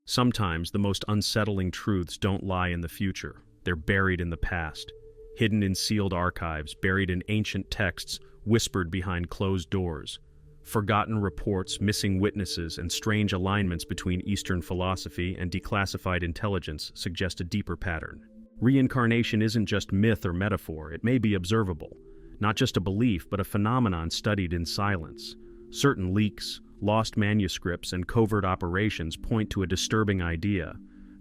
Sometimes the most unsettling truths don't lie in the future. They're buried in the past, hidden in sealed archives, buried in ancient texts, whispered behind closed doors. Forgotten reports, missing witnesses, and strange alignments between Eastern philosophy and declassified intelligence suggest a deeper pattern. Reincarnation isn't just myth or metaphor, it may be observable. Not just a belief, but a phenomenon studied in silence. Certain leaks, lost manuscripts, and covert operations point to a disturbing idea.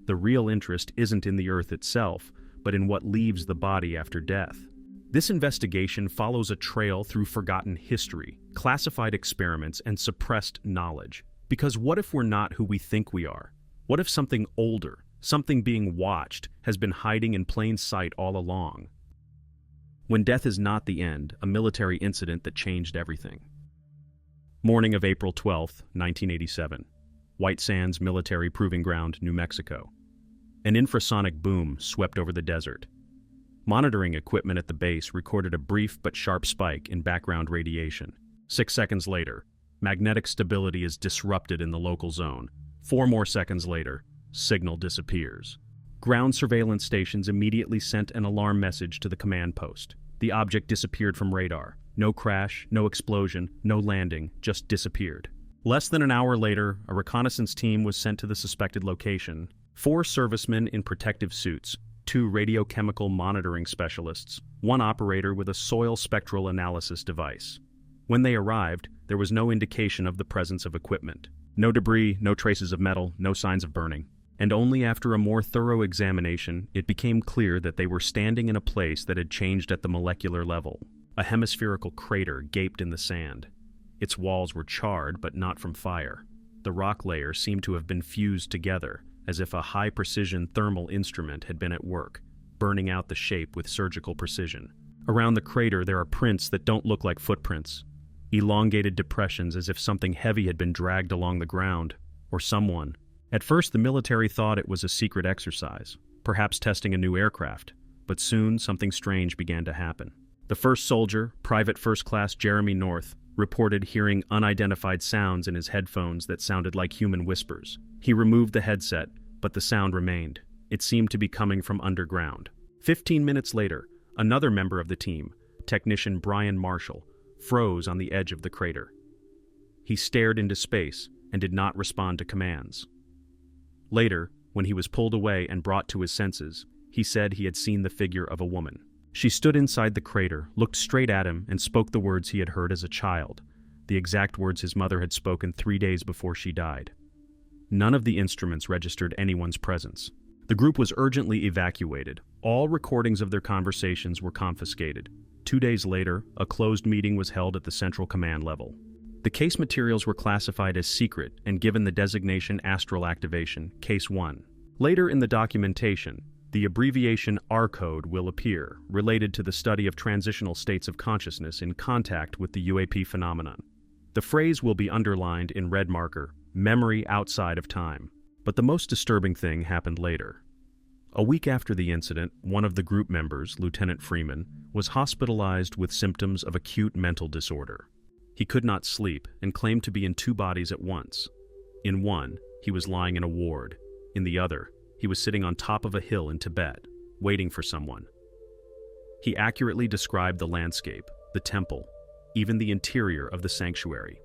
The real interest isn't in the Earth itself, but in what leaves the body after death. This investigation follows a trail through forgotten history, classified experiments, and suppressed knowledge. Because what if we're not who we think we are? What if something older, something being watched, has been hiding in plain sight all along? When death is not the end, a military incident that changed everything. Morning of April 12, 1987. White Sands Military Proving Ground, New Mexico. An infrasonic boom swept over the desert. Monitoring equipment at the base recorded a brief but sharp spike in background radiation. 6 seconds later, magnetic stability is disrupted in the local zone. 4 more seconds later, signal disappears. Ground surveillance stations immediately sent an alarm message to the command post. The object disappeared from radar. No crash, no explosion, no landing, just disappeared. Less than an hour later, a reconnaissance team was sent to the suspected location. 4 servicemen in protective suits, 2 radiochemical monitoring specialists, 1 operator with a soil spectral analysis device. When they arrived, there was no indication of the presence of equipment. No debris, no traces of metal, no signs of burning. And only after a more thorough examination, it became clear that they were standing in a place that had changed at the molecular level. A hemispherical crater gaped in the sand. Its walls were charred, but not from fire. The rock layers seemed to have been fused together, as if a high-precision thermal instrument had been at work, burning out the shape with surgical precision. Around the crater there are prints that don't look like footprints, elongated depressions as if something heavy had been dragged along the ground, or someone. At first the military thought it was a secret exercise, perhaps testing a new aircraft, but soon something strange began to happen. The first soldier, Private First Class Jeremy North, reported hearing unidentified sounds in his headphones that sounded like human whispers. He removed the headset, but the sound remained. It seemed to be coming from underground. 15 minutes later, another member of the team, technician Brian Marshall, froze on the edge of the crater. He stared into space and did not respond to commands. Later, when he was pulled away and brought to his senses, he said he had seen the figure of a woman. She stood inside the crater, looked straight at him, and spoke the words he had heard as a child, the exact words his mother had spoken 3 days before she died. None of the instruments registered anyone's presence. The group was urgently evacuated. All recordings of their conversations were confiscated. 2 days later, a closed meeting was held at the Central Command level. The case materials were classified as secret and given the designation Astral Activation, Case 1. Later in the documentation, the abbreviation R-code will appear, related to the study of transitional states of consciousness in contact with the UAP phenomenon. The phrase will be underlined in red marker, memory outside of time. But the most disturbing thing happened later. A week after the incident, one of the group members, Lieutenant Freeman, was hospitalized with symptoms of acute mental disorder. He could not sleep and claimed to be in 2 bodies at once. In one, he was lying in a ward. In the other, he was sitting on top of a hill in Tibet, waiting for someone. He accurately described the landscape, the temple, even the interior of the sanctuary.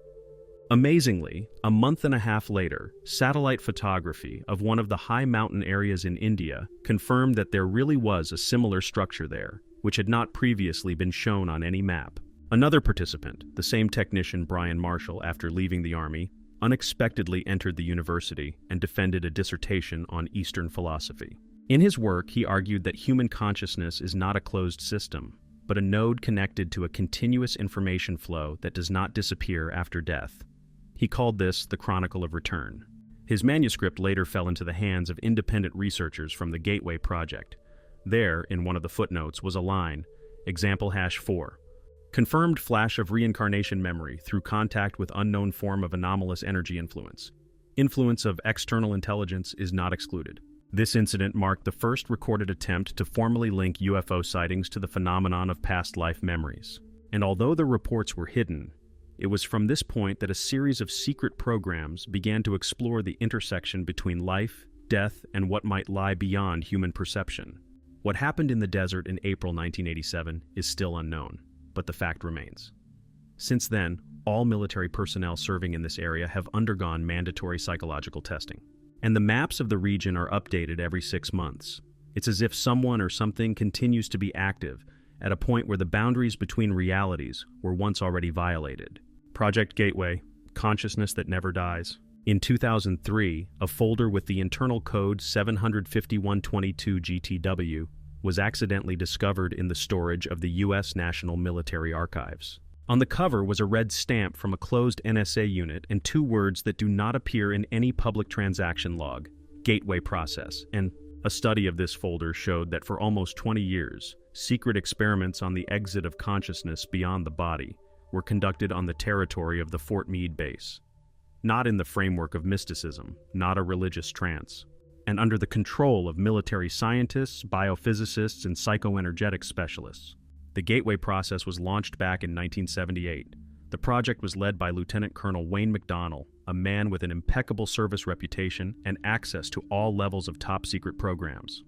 Amazingly, a month and a half later, satellite photography of one of the high mountain areas in India confirmed that there really was a similar structure there, which had not previously been shown on any map. Another participant, the same technician Brian Marshall, after leaving the Army, unexpectedly entered the university and defended a dissertation on Eastern philosophy. In his work, he argued that human consciousness is not a closed system, but a node connected to a continuous information flow that does not disappear after death. He called this the Chronicle of Return. His manuscript later fell into the hands of independent researchers from the Gateway Project. There, in one of the footnotes, was a line, example #4. Confirmed flash of reincarnation memory through contact with unknown form of anomalous energy influence. Influence of external intelligence is not excluded. This incident marked the first recorded attempt to formally link UFO sightings to the phenomenon of past life memories. And although the reports were hidden, It was from this point that a series of secret programs began to explore the intersection between life, death, and what might lie beyond human perception. What happened in the desert in April 1987 is still unknown, but the fact remains. Since then, all military personnel serving in this area have undergone mandatory psychological testing. And the maps of the region are updated every 6 months. It's as if someone or something continues to be active at a point where the boundaries between realities were once already violated. Project Gateway, Consciousness That Never Dies. In 2003, a folder with the internal code 75122 GTW was accidentally discovered in the storage of the U.S. National Military Archives. On the cover was a red stamp from a closed NSA unit and 2 words that do not appear in any public transaction log: Gateway Process. And a study of this folder showed that for almost 20 years, secret experiments on the exit of consciousness beyond the body were conducted on the territory of the Fort Meade base. Not in the framework of mysticism, not a religious trance, and under the control of military scientists, biophysicists, and psychoenergetic specialists. The Gateway Process was launched back in 1978. The project was led by Lieutenant Colonel Wayne McDonnell, a man with an impeccable service reputation and access to all levels of top-secret programs.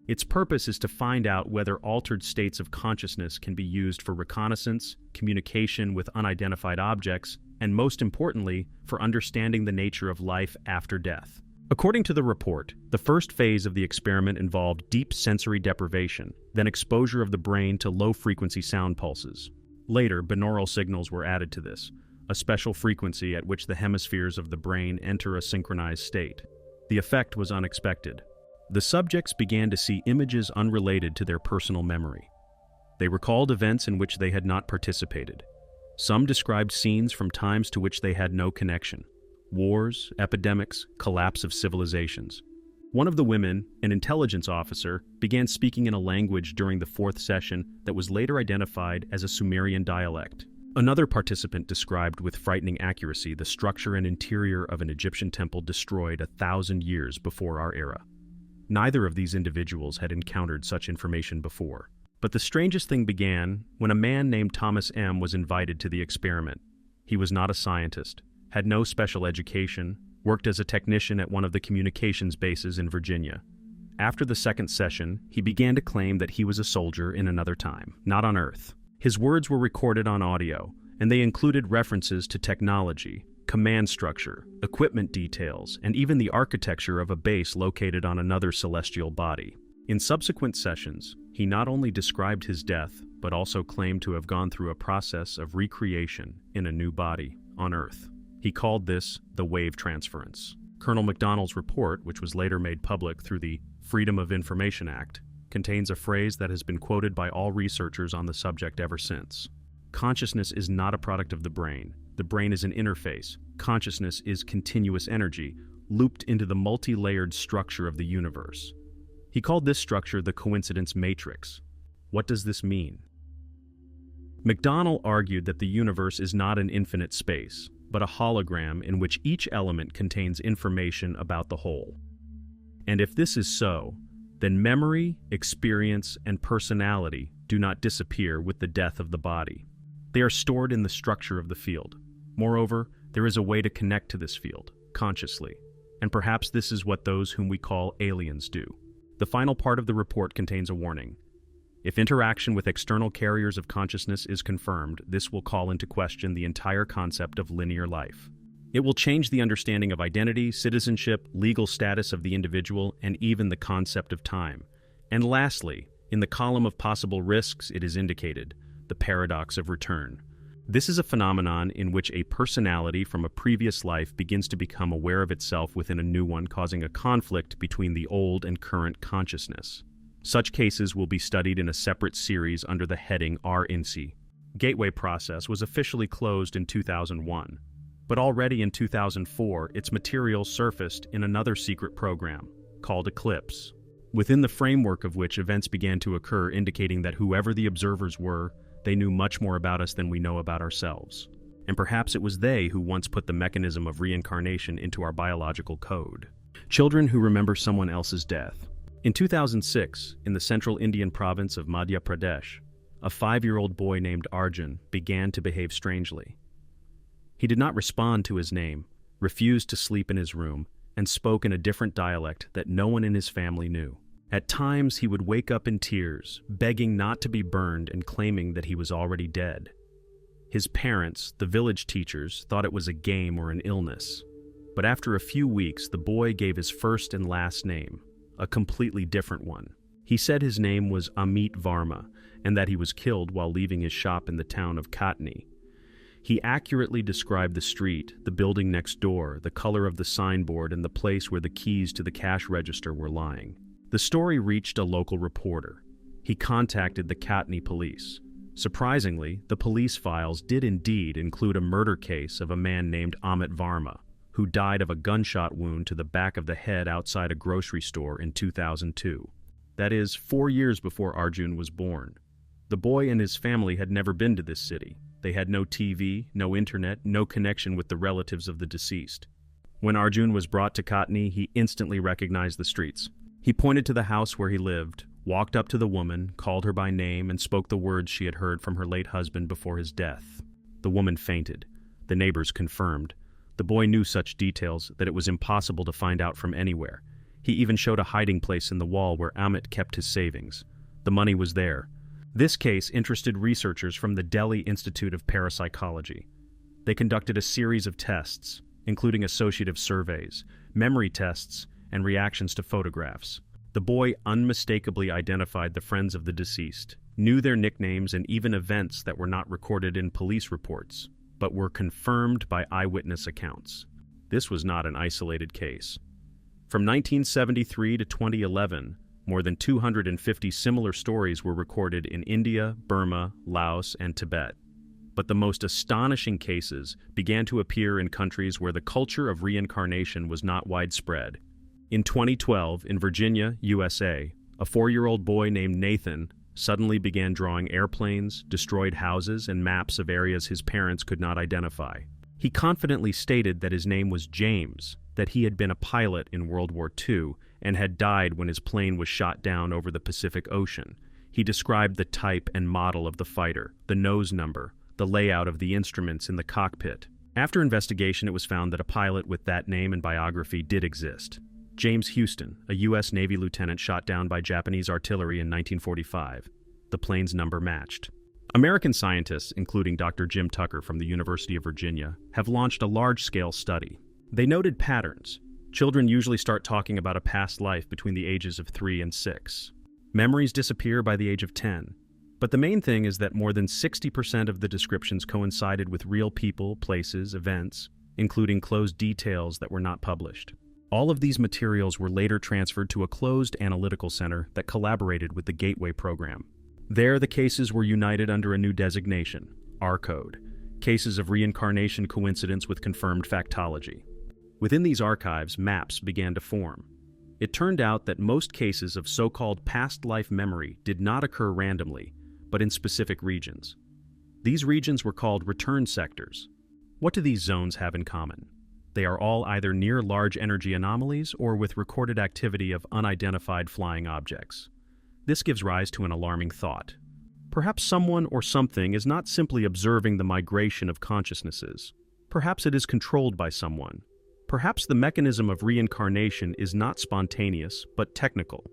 Its purpose is to find out whether altered states of consciousness can be used for reconnaissance, communication with unidentified objects, and most importantly, for understanding the nature of life after death. According to the report, the first phase of the experiment involved deep sensory deprivation, then exposure of the brain to low-frequency sound pulses. Later, binaural signals were added to this, a special frequency at which the hemispheres of the brain enter a synchronized state. The effect was unexpected. The subjects began to see images unrelated to their personal memory. They recalled events in which they had not participated. Some described scenes from times to which they had no connection. Wars, epidemics, collapse of civilizations. One of the women, an intelligence officer, began speaking in a language during the 4th session that was later identified as a Sumerian dialect. Another participant described with frightening accuracy the structure and interior of an Egyptian temple destroyed 1,000 years before our era. Neither of these individuals had encountered such information before. But the strangest thing began when a man named Thomas M. was invited to the experiment. He was not a scientist, had no special education, worked as a technician at one of the communications bases in Virginia. After the 2nd session, he began to claim that he was a soldier in another time, not on Earth. His words were recorded on audio, and they included references to technology, command structure, equipment details, and even the architecture of a base located on another celestial body. In subsequent sessions, he not only described his death, but also claimed to have gone through a process of recreation in a new body on Earth. He called this the wave transference. Colonel McDonnell's report, which was later made public through the Freedom of Information Act, contains a phrase that has been quoted by all researchers on the subject ever since. Consciousness is not a product of the brain. The brain is an interface. Consciousness is continuous energy, looped into the multi-layered structure of the universe. He called this structure the coincidence matrix. What does this mean? McDonnell argued that the universe is not an infinite space, but a hologram in which each element contains information about the whole. And if this is so, then memory, experience, and personality do not disappear with the death of the body. They are stored in the structure of the field. Moreover, there is a way to connect to this field, consciously, and perhaps this is what those whom we call aliens do. The final part of the report contains a warning. If interaction with external carriers of consciousness is confirmed, this will call into question the entire concept of linear life. It will change the understanding of identity, citizenship, legal status of the individual, and even the concept of time. And lastly, in the column of possible risks, it is indicated, the paradox of return. This is a phenomenon in which a personality from a previous life begins to become aware of itself within a new one, causing a conflict between the old and current consciousness. Such cases will be studied in a separate series under the heading RNC. Gateway Process was officially closed in 2001, but already in 2004 its material surfaced in another secret program, called Eclipse, within the framework of which events began to occur indicating that whoever the observers were, they knew much more about us than we know about ourselves. And perhaps it was they who once put the mechanism of reincarnation into our biological code. Children who remember someone else's death. In 2006, in the central Indian province of Madhya Pradesh, a 5-year-old boy named Arjun began to behave strangely. He did not respond to his name, refused to sleep in his room, and spoke in a different dialect that no one in his family knew. At times, he would wake up in tears, begging not to be burned and claiming that he was already dead. His parents, the village teachers, thought it was a game or an illness. But after a few weeks, the boy gave his first and last name, a completely different one. He said his name was Amit Varma, and that he was killed while leaving his shop in the town of Katni. He accurately described the street, the building next door, the color of the signboard, and the place where the keys to the cash register were lying. The story reached a local reporter. He contacted the Katni police. Surprisingly, the police files did indeed include a murder case of a man named Amit Varma, who died of a gunshot wound to the back of the head outside a grocery store in 2002. That is, 4 years before Arjun was born. The boy and his family had never been to this city. They had no TV, no internet, no connection with the relatives of the deceased. When Arjun was brought to Katni, he instantly recognized the streets. He pointed to the house where he lived, walked up to the woman, called her by name, and spoke the words she had heard from her late husband before his death. The woman fainted. The neighbors confirmed. The boy knew such details that it was impossible to find out from anywhere. He even showed a hiding place in the wall where Amit kept his savings. The money was there. This case interested researchers from the Delhi Institute of Parapsychology. They conducted a series of tests, including associative surveys, memory tests, and reactions to photographs. The boy unmistakably identified the friends of the deceased, knew their nicknames and even events that were not recorded in police reports, but were confirmed by eyewitness accounts. This was not an isolated case. From 1973 to 2011, more than 250 similar stories were recorded in India, Burma, Laos, and Tibet. But the most astonishing cases began to appear in countries where the culture of reincarnation was not widespread. In 2012, in Virginia, USA, a 4-year-old boy named Nathan suddenly began drawing airplanes, destroyed houses, and maps of areas his parents could not identify. He confidently stated that his name was James, that he had been a pilot in World War II and had died when his plane was shot down over the Pacific Ocean. He described the type and model of the fighter, the nose number, the layout of the instruments in the cockpit. After investigation, it was found that a pilot with that name and biography did exist. James Houston, a U.S. Navy lieutenant shot down by Japanese artillery in 1945. The plane's number matched. American scientists, including Dr. Jim Tucker from the University of Virginia, have launched a large-scale study. They noted patterns. Children usually start talking about a past life between the ages of 3 and 6. Memories disappear by the age of 10. But the main thing is that more than 60% of the descriptions coincided with real people, places, events, including closed details that were not published. All of these materials were later transferred to a closed analytical center that collaborated with the Gateway program. There, the cases were united under a new designation, R-code, cases of reincarnation coincidence with confirmed factology. Within these archives, maps began to form. It turned out that most cases of so-called past life memory did not occur randomly, but in specific regions. These regions were called return sectors. What do these zones have in common? They are all either near large energy anomalies or with recorded activity of unidentified flying objects. This gives rise to an alarming thought. Perhaps someone or something is not simply observing the migration of consciousnesses. Perhaps it is controlled by someone. Perhaps the mechanism of reincarnation is not spontaneous, but technical.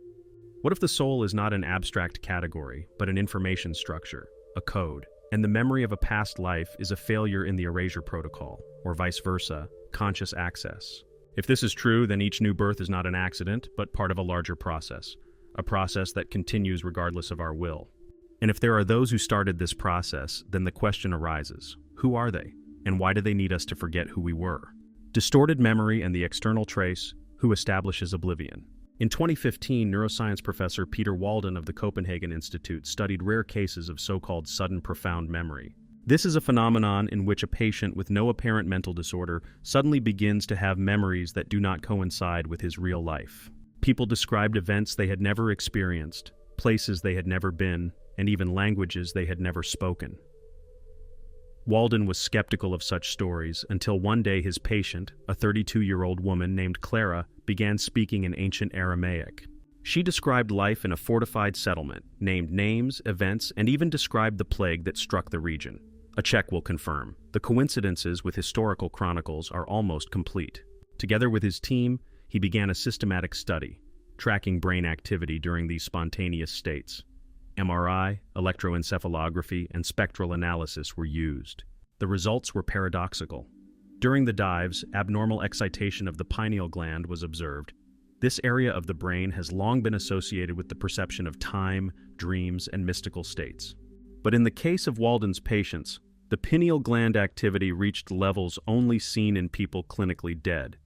What if the soul is not an abstract category, but an information structure, a code, and the memory of a past life is a failure in the erasure protocol, or vice versa, conscious access? If this is true, then each new birth is not an accident, but part of a larger process, a process that continues regardless of our will. And if there are those who started this process, then the question arises, who are they, and why do they need us to forget who we were? Distorted memory and the external trace, who establishes oblivion. In 2015, neuroscience professor Peter Walden of the Copenhagen Institute studied rare cases of so-called sudden profound memory. This is a phenomenon in which a patient with no apparent mental disorder suddenly begins to have memories that do not coincide with his real life. People described events they had never experienced, places they had never been, and even languages they had never spoken. Walden was skeptical of such stories until one day his patient, a 32-year-old woman named Clara, began speaking in ancient Aramaic. She described life in a fortified settlement, named names, events, and even described the plague that struck the region. A check will confirm. The coincidences with historical chronicles are almost complete. Together with his team, he began a systematic study, tracking brain activity during these spontaneous states. MRI, electroencephalography, and spectral analysis were used. The results were paradoxical. During the dives, abnormal excitation of the pineal gland was observed. This area of the brain has long been associated with the perception of time, dreams, and mystical states. But in the case of Walden's patients, the pineal gland activity reached levels only seen in people clinically dead.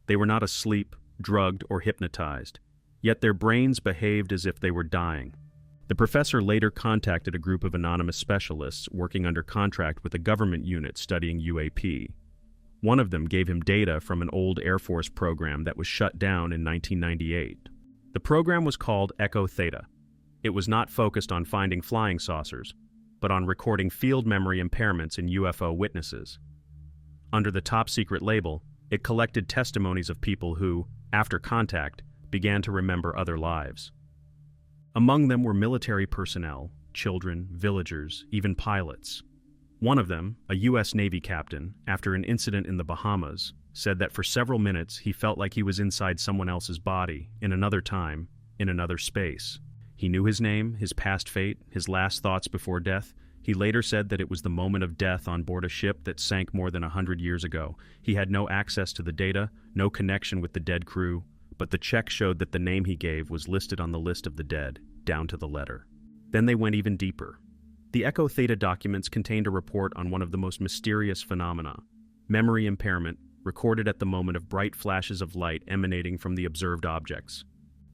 They were not asleep, drugged, or hypnotized, yet their brains behaved as if they were dying. The professor later contacted a group of anonymous specialists working under contract with a government unit studying UAP. One of them gave him data from an old Air Force program that was shut down in 1998. The program was called Echo Theta. It was not focused on finding flying saucers, but on recording field memory impairments in UFO witnesses. Under the top-secret label, it collected testimonies of people who, after contact, began to remember other lives. Among them were military personnel, children, villagers, even pilots. One of them, a U.S. Navy captain, after an incident in the Bahamas, said that for several minutes he felt like he was inside someone else's body, in another time, in another space. He knew his name, his past fate, his last thoughts before death. He later said that it was the moment of death on board a ship that sank more than 100 years ago. He had no access to the data, no connection with the dead crew, but the check showed that the name he gave was listed on the list of the dead, down to the letter. Then they went even deeper. The Echo Theta documents contained a report on one of the most mysterious phenomena, memory impairment, recorded at the moment of bright flashes of light emanating from the observed objects.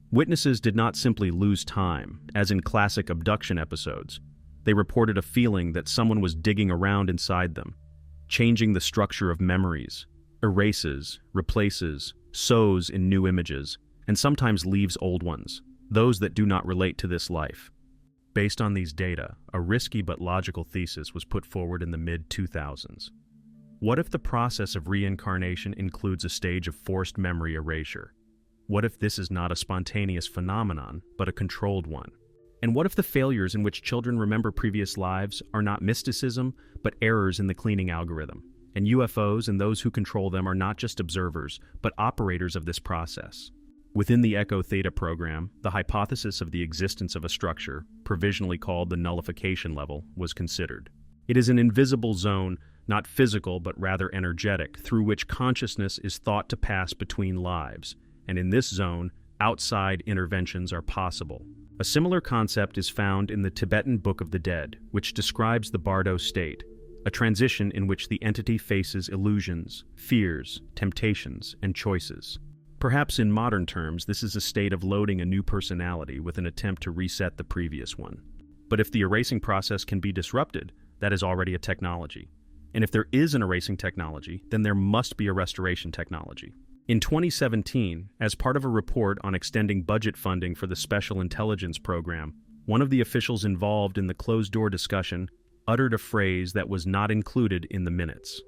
Witnesses did not simply lose time, as in classic abduction episodes. They reported a feeling that someone was digging around inside them, changing the structure of memories, erases, replaces, sews in new images, and sometimes leaves old ones, those that do not relate to this life. Based on these data, a risky but logical thesis was put forward in the mid-2000s. What if the process of reincarnation includes a stage of forced memory erasure? What if this is not a spontaneous phenomenon, but a controlled one? And what if the failures in which children remember previous lives are not mysticism, but errors in the cleaning algorithm? And UFOs and those who control them are not just observers, but operators of this process. Within the Echo Theta program, the hypothesis of the existence of a structure, provisionally called the nullification level, was considered. It is an invisible zone, not physical but rather energetic, through which consciousness is thought to pass between lives, and in this zone, outside interventions are possible. A similar concept is found in the Tibetan Book of the Dead, which describes the Bardo state, a transition in which the entity faces illusions, fears, temptations, and choices. Perhaps in modern terms, this is a state of loading a new personality with an attempt to reset the previous one. But if the erasing process can be disrupted, that is already a technology. And if there is an erasing technology, then there must be a restoration technology. In 2017, as part of a report on extending budget funding for the Special Intelligence Program, one of the officials involved in the closed-door discussion uttered a phrase that was not included in the minutes.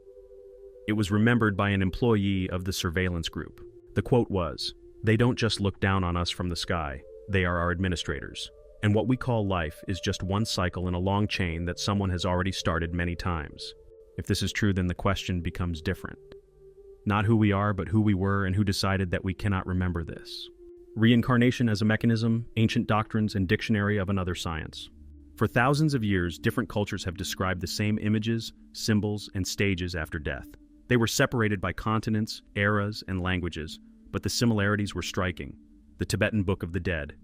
It was remembered by an employee of the surveillance group. The quote was, "They don't just look down on us from the sky, they are our administrators. And what we call life is just one cycle in a long chain that someone has already started many times." If this is true, then the question becomes different. Not who we are, but who we were and who decided that we cannot remember this. Reincarnation as a mechanism, ancient doctrines, and dictionary of another science. For thousands of years, different cultures have described the same images, symbols, and stages after death. They were separated by continents, eras, and languages, but the similarities were striking. The Tibetan Book of the Dead,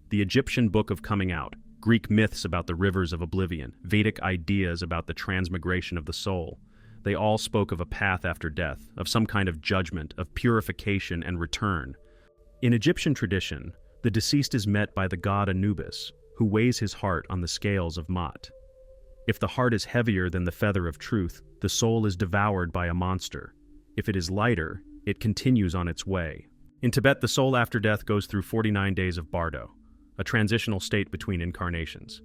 the Egyptian Book of Coming Out, Greek myths about the rivers of oblivion, Vedic ideas about the transmigration of the soul. They all spoke of a path after death, of some kind of judgment, of purification and return. In Egyptian tradition, the deceased is met by the god Anubis, who weighs his heart on the scales of Maat. If the heart is heavier than the feather of truth, the soul is devoured by a monster. If it is lighter, it continues on its way. In Tibet, the soul after death goes through 49 days of bardo, a transitional state between incarnations.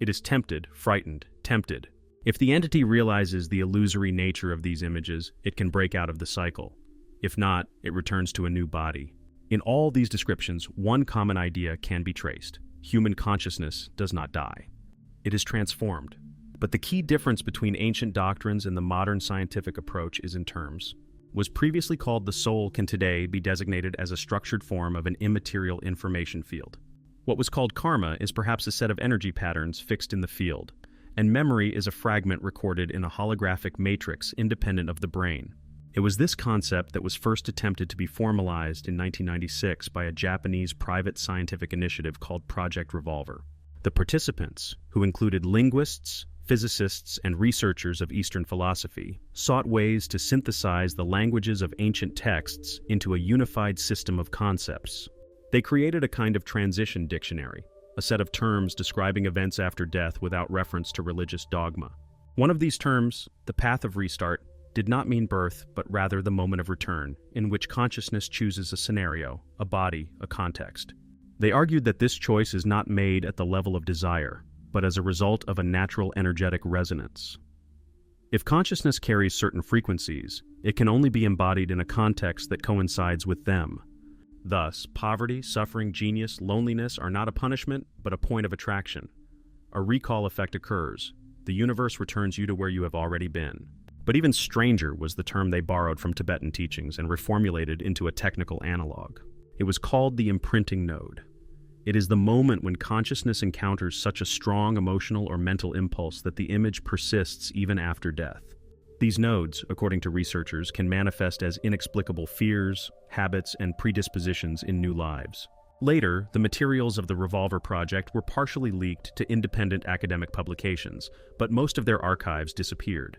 It is tempted, frightened, tempted. If the entity realizes the illusory nature of these images, it can break out of the cycle. If not, it returns to a new body. In all these descriptions, one common idea can be traced. Human consciousness does not die. It is transformed. But the key difference between ancient doctrines and the modern scientific approach is in terms. Was previously called the soul can today be designated as a structured form of an immaterial information field. What was called karma is perhaps a set of energy patterns fixed in the field, and memory is a fragment recorded in a holographic matrix independent of the brain. It was this concept that was first attempted to be formalized in 1996 by a Japanese private scientific initiative called Project Revolver. The participants, who included linguists, physicists, and researchers of Eastern philosophy, sought ways to synthesize the languages of ancient texts into a unified system of concepts. They created a kind of transition dictionary, a set of terms describing events after death without reference to religious dogma. One of these terms, the path of restart, did not mean birth, but rather the moment of return, in which consciousness chooses a scenario, a body, a context. They argued that this choice is not made at the level of desire, but as a result of a natural energetic resonance. If consciousness carries certain frequencies, it can only be embodied in a context that coincides with them. Thus, poverty, suffering, genius, loneliness are not a punishment, but a point of attraction. A recall effect occurs. The universe returns you to where you have already been. But even stranger was the term they borrowed from Tibetan teachings and reformulated into a technical analog. It was called the imprinting node. It is the moment when consciousness encounters such a strong emotional or mental impulse that the image persists even after death. These nodes, according to researchers, can manifest as inexplicable fears, habits, and predispositions in new lives. Later, the materials of the Revolver Project were partially leaked to independent academic publications, but most of their archives disappeared.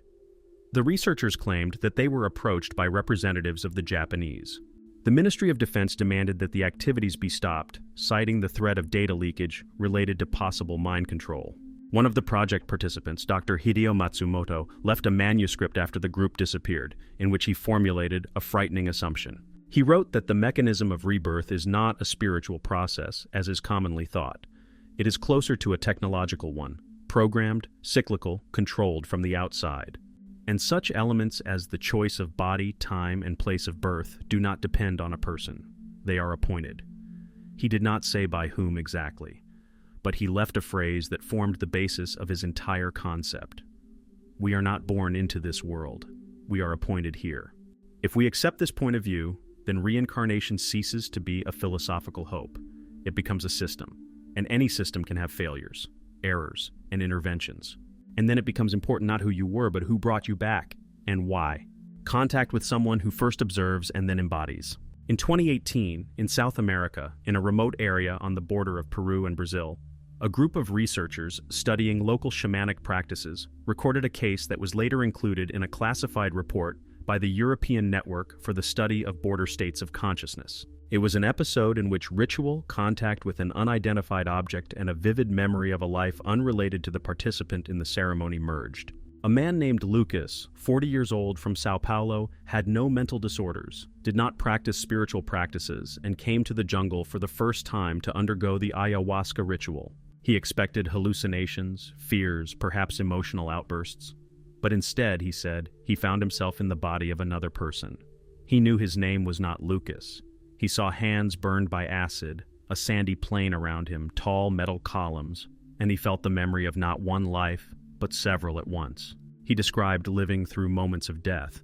The researchers claimed that they were approached by representatives of the Japanese. The Ministry of Defense demanded that the activities be stopped, citing the threat of data leakage related to possible mind control. One of the project participants, Dr. Hideo Matsumoto, left a manuscript after the group disappeared, in which he formulated a frightening assumption. He wrote that the mechanism of rebirth is not a spiritual process, as is commonly thought. It is closer to a technological one, programmed, cyclical, controlled from the outside. And such elements as the choice of body, time, and place of birth do not depend on a person. They are appointed. He did not say by whom exactly, but he left a phrase that formed the basis of his entire concept. We are not born into this world. We are appointed here. If we accept this point of view, then reincarnation ceases to be a philosophical hope. It becomes a system, and any system can have failures, errors, and interventions. And then it becomes important not who you were, but who brought you back, and why. Contact with someone who first observes and then embodies. In 2018, in South America, in a remote area on the border of Peru and Brazil, a group of researchers studying local shamanic practices recorded a case that was later included in a classified report by the European Network for the Study of Border States of Consciousness. It was an episode in which ritual, contact with an unidentified object, and a vivid memory of a life unrelated to the participant in the ceremony merged. A man named Lucas, 40 years old from Sao Paulo, had no mental disorders, did not practice spiritual practices, and came to the jungle for the first time to undergo the ayahuasca ritual. He expected hallucinations, fears, perhaps emotional outbursts. But instead, he said, he found himself in the body of another person. He knew his name was not Lucas. He saw hands burned by acid, a sandy plain around him, tall metal columns, and he felt the memory of not one life, but several at once. He described living through moments of death,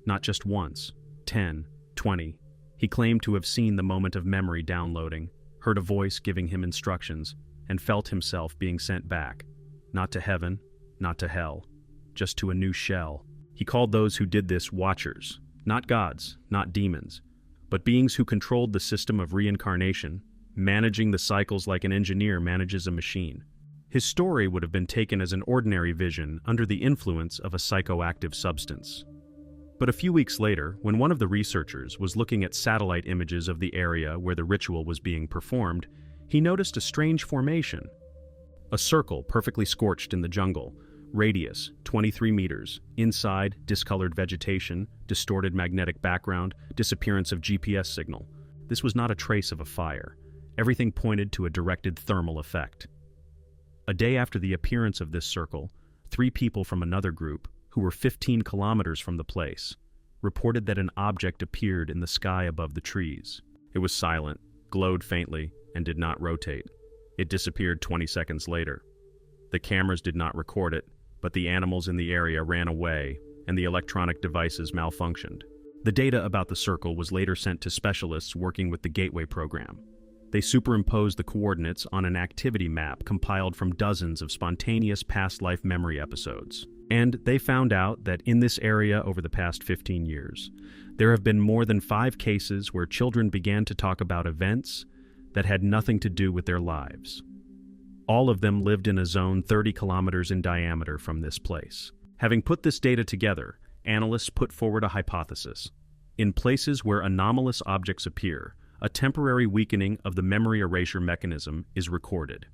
not just once, 10, 20. He claimed to have seen the moment of memory downloading, heard a voice giving him instructions, and felt himself being sent back, not to heaven, not to hell, just to a new shell. He called those who did this watchers, not gods, not demons, but beings who controlled the system of reincarnation, managing the cycles like an engineer manages a machine. His story would have been taken as an ordinary vision under the influence of a psychoactive substance. But a few weeks later, when one of the researchers was looking at satellite images of the area where the ritual was being performed, he noticed a strange formation. A circle perfectly scorched in the jungle, radius 23 meters, inside discolored vegetation, distorted magnetic background, disappearance of GPS signal. This was not a trace of a fire. Everything pointed to a directed thermal effect. A day after the appearance of this circle, 3 people from another group, who were 15 kilometers from the place, reported that an object appeared in the sky above the trees. It was silent, glowed faintly, and did not rotate. It disappeared 20 seconds later. The cameras did not record it, but the animals in the area ran away and the electronic devices malfunctioned. The data about the circle was later sent to specialists working with the Gateway program. They superimposed the coordinates on an activity map compiled from dozens of spontaneous past life memory episodes. And they found out that in this area over the past 15 years, there have been more than 5 cases where children began to talk about events that had nothing to do with their lives. All of them lived in a zone 30 kilometers in diameter from this place. Having put this data together, analysts put forward a hypothesis. In places where anomalous objects appear, a temporary weakening of the memory erasure mechanism is recorded.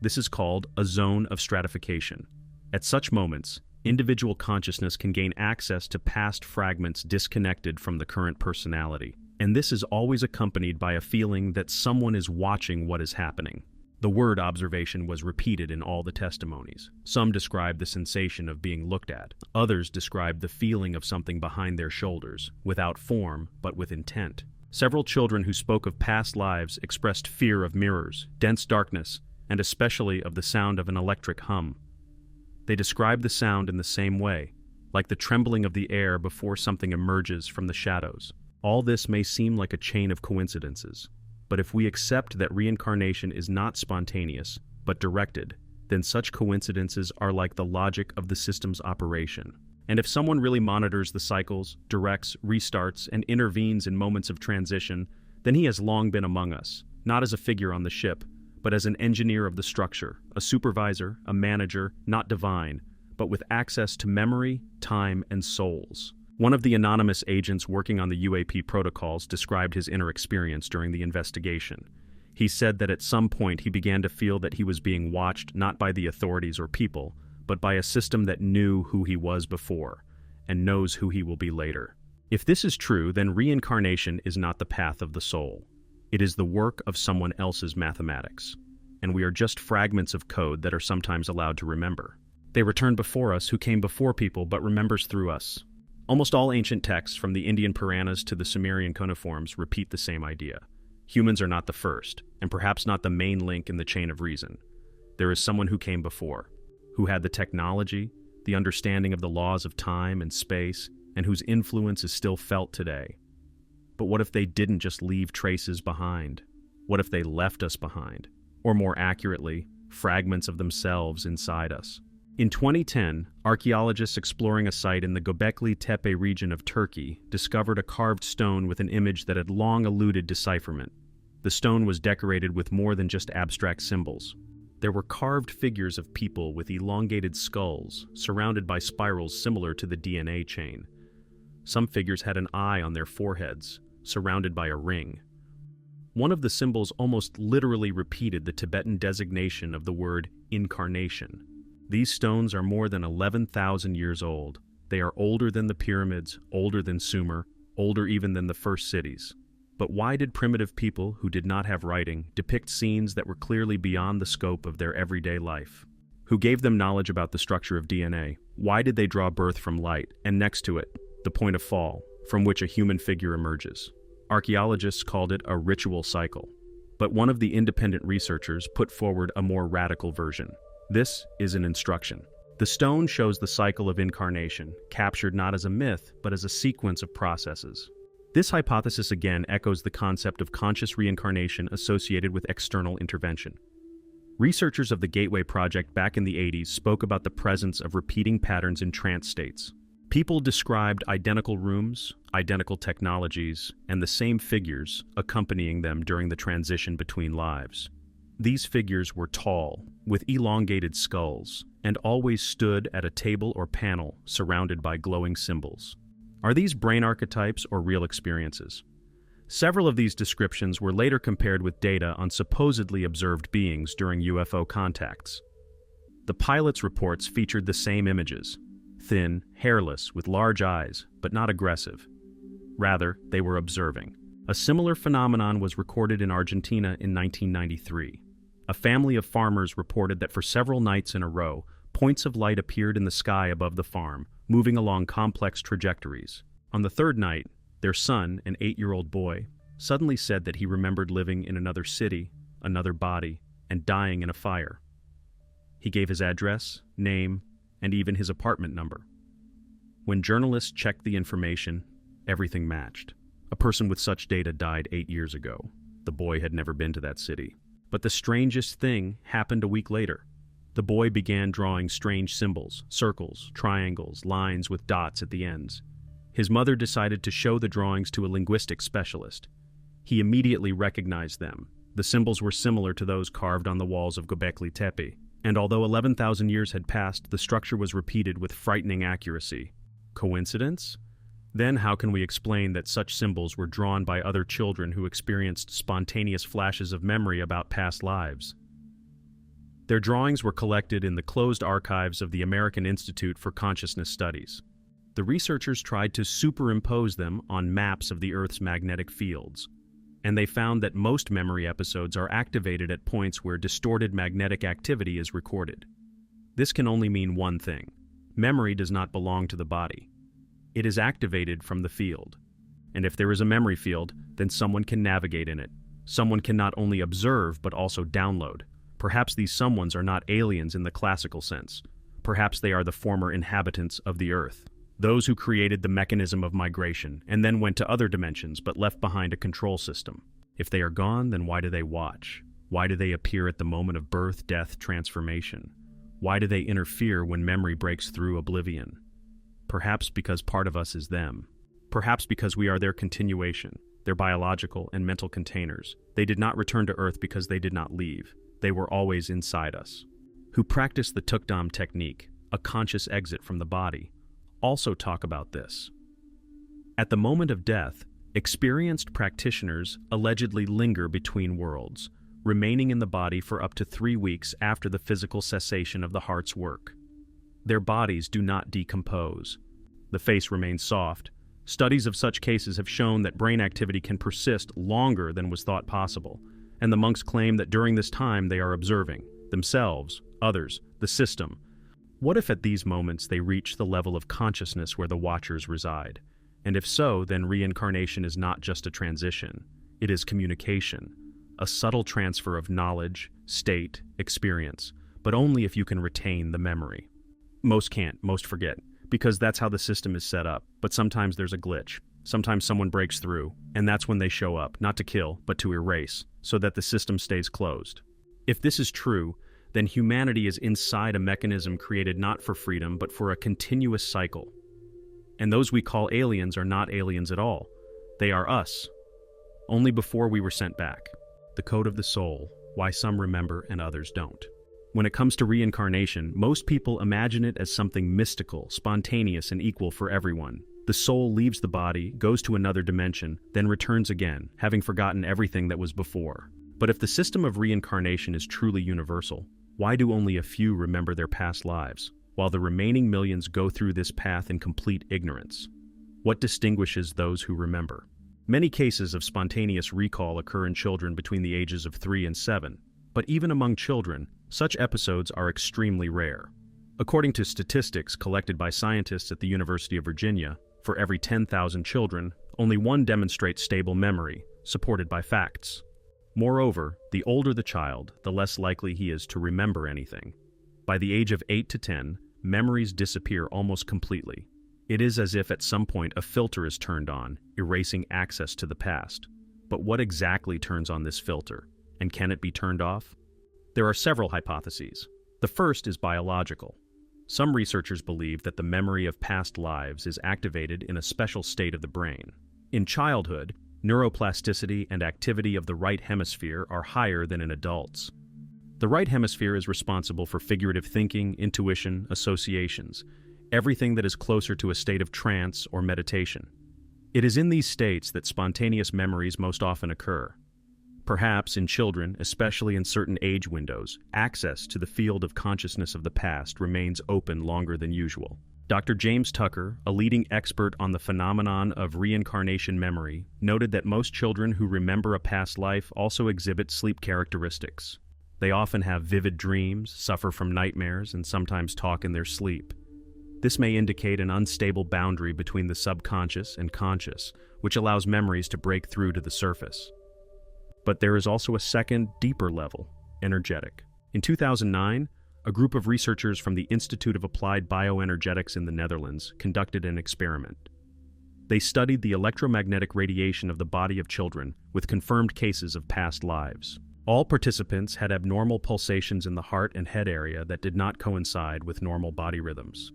This is called a zone of stratification. At such moments, individual consciousness can gain access to past fragments disconnected from the current personality. And this is always accompanied by a feeling that someone is watching what is happening. The word observation was repeated in all the testimonies. Some described the sensation of being looked at. Others described the feeling of something behind their shoulders, without form, but with intent. Several children who spoke of past lives expressed fear of mirrors, dense darkness, and especially of the sound of an electric hum. They described the sound in the same way, like the trembling of the air before something emerges from the shadows. All this may seem like a chain of coincidences, but if we accept that reincarnation is not spontaneous, but directed, then such coincidences are like the logic of the system's operation. And if someone really monitors the cycles, directs, restarts, and intervenes in moments of transition, then he has long been among us, not as a figure on the ship, but as an engineer of the structure, a supervisor, a manager, not divine, but with access to memory, time, and souls. One of the anonymous agents working on the UAP protocols described his inner experience during the investigation. He said that at some point he began to feel that he was being watched not by the authorities or people, but by a system that knew who he was before, and knows who he will be later. If this is true, then reincarnation is not the path of the soul. It is the work of someone else's mathematics, and we are just fragments of code that are sometimes allowed to remember. They return before us who came before people but remembers through us. Almost all ancient texts, from the Indian Puranas to the Sumerian cuneiforms, repeat the same idea. Humans are not the first, and perhaps not the main link in the chain of reason. There is someone who came before, who had the technology, the understanding of the laws of time and space, and whose influence is still felt today. But what if they didn't just leave traces behind? What if they left us behind? Or more accurately, fragments of themselves inside us? In 2010, archaeologists exploring a site in the Göbekli Tepe region of Turkey discovered a carved stone with an image that had long eluded decipherment. The stone was decorated with more than just abstract symbols. There were carved figures of people with elongated skulls, surrounded by spirals similar to the DNA chain. Some figures had an eye on their foreheads, surrounded by a ring. One of the symbols almost literally repeated the Tibetan designation of the word incarnation. These stones are more than 11,000 years old. They are older than the pyramids, older than Sumer, older even than the first cities. But why did primitive people who did not have writing depict scenes that were clearly beyond the scope of their everyday life? Who gave them knowledge about the structure of DNA? Why did they draw birth from light, and next to it, the point of fall, from which a human figure emerges? Archaeologists called it a ritual cycle. But one of the independent researchers put forward a more radical version. This is an instruction. The stone shows the cycle of incarnation, captured not as a myth, but as a sequence of processes. This hypothesis again echoes the concept of conscious reincarnation associated with external intervention. Researchers of the Gateway Project back in the 80s spoke about the presence of repeating patterns in trance states. People described identical rooms, identical technologies, and the same figures accompanying them during the transition between lives. These figures were tall, with elongated skulls, and always stood at a table or panel surrounded by glowing symbols. Are these brain archetypes or real experiences? Several of these descriptions were later compared with data on supposedly observed beings during UFO contacts. The pilot's reports featured the same images: thin, hairless, with large eyes, but not aggressive. Rather, they were observing. A similar phenomenon was recorded in Argentina in 1993. A family of farmers reported that for several nights in a row, points of light appeared in the sky above the farm, moving along complex trajectories. On the third night, their son, an 8-year-old boy, suddenly said that he remembered living in another city, another body, and dying in a fire. He gave his address, name, and even his apartment number. When journalists checked the information, everything matched. A person with such data died 8 years ago. The boy had never been to that city. But the strangest thing happened a week later. The boy began drawing strange symbols, circles, triangles, lines with dots at the ends. His mother decided to show the drawings to a linguistics specialist. He immediately recognized them. The symbols were similar to those carved on the walls of Göbekli Tepe, and although 11,000 years had passed, the structure was repeated with frightening accuracy. Coincidence? Then how can we explain that such symbols were drawn by other children who experienced spontaneous flashes of memory about past lives? Their drawings were collected in the closed archives of the American Institute for Consciousness Studies. The researchers tried to superimpose them on maps of the Earth's magnetic fields, and they found that most memory episodes are activated at points where distorted magnetic activity is recorded. This can only mean one thing: memory does not belong to the body. It is activated from the field. And if there is a memory field, then someone can navigate in it. Someone can not only observe, but also download. Perhaps these someones are not aliens in the classical sense. Perhaps they are the former inhabitants of the Earth. Those who created the mechanism of migration, and then went to other dimensions but left behind a control system. If they are gone, then why do they watch? Why do they appear at the moment of birth, death, transformation? Why do they interfere when memory breaks through oblivion? Perhaps because part of us is them. Perhaps because we are their continuation, their biological and mental containers. They did not return to Earth because they did not leave. They were always inside us. Who practice the Tukdam technique, a conscious exit from the body, also talk about this. At the moment of death, experienced practitioners allegedly linger between worlds, remaining in the body for up to 3 weeks after the physical cessation of the heart's work. Their bodies do not decompose. The face remains soft. Studies of such cases have shown that brain activity can persist longer than was thought possible, and the monks claim that during this time they are observing themselves, others, the system. What if at these moments they reach the level of consciousness where the watchers reside? And if so, then reincarnation is not just a transition. It is communication, a subtle transfer of knowledge, state, experience, but only if you can retain the memory. Most can't, most forget, because that's how the system is set up. But sometimes there's a glitch. Sometimes someone breaks through, and that's when they show up, not to kill, but to erase, so that the system stays closed. If this is true, then humanity is inside a mechanism created not for freedom, but for a continuous cycle. And those we call aliens are not aliens at all. They are us, only before we were sent back. The code of the soul, why some remember and others don't. When it comes to reincarnation, most people imagine it as something mystical, spontaneous, and equal for everyone. The soul leaves the body, goes to another dimension, then returns again, having forgotten everything that was before. But if the system of reincarnation is truly universal, why do only a few remember their past lives, while the remaining millions go through this path in complete ignorance? What distinguishes those who remember? Many cases of spontaneous recall occur in children between the ages of 3 and 7, but even among children, such episodes are extremely rare. According to statistics collected by scientists at the University of Virginia, for every 10,000 children, only 1 demonstrates stable memory, supported by facts. Moreover, the older the child, the less likely he is to remember anything. By the age of 8 to 10, memories disappear almost completely. It is as if at some point a filter is turned on, erasing access to the past. But what exactly turns on this filter? And can it be turned off? There are several hypotheses. The first is biological. Some researchers believe that the memory of past lives is activated in a special state of the brain. In childhood, neuroplasticity and activity of the right hemisphere are higher than in adults. The right hemisphere is responsible for figurative thinking, intuition, associations, everything that is closer to a state of trance or meditation. It is in these states that spontaneous memories most often occur. Perhaps in children, especially in certain age windows, access to the field of consciousness of the past remains open longer than usual. Dr. James Tucker, a leading expert on the phenomenon of reincarnation memory, noted that most children who remember a past life also exhibit sleep characteristics. They often have vivid dreams, suffer from nightmares, and sometimes talk in their sleep. This may indicate an unstable boundary between the subconscious and conscious, which allows memories to break through to the surface. But there is also a second, deeper level, energetic. In 2009, a group of researchers from the Institute of Applied Bioenergetics in the Netherlands conducted an experiment. They studied the electromagnetic radiation of the body of children with confirmed cases of past lives. All participants had abnormal pulsations in the heart and head area that did not coincide with normal body rhythms.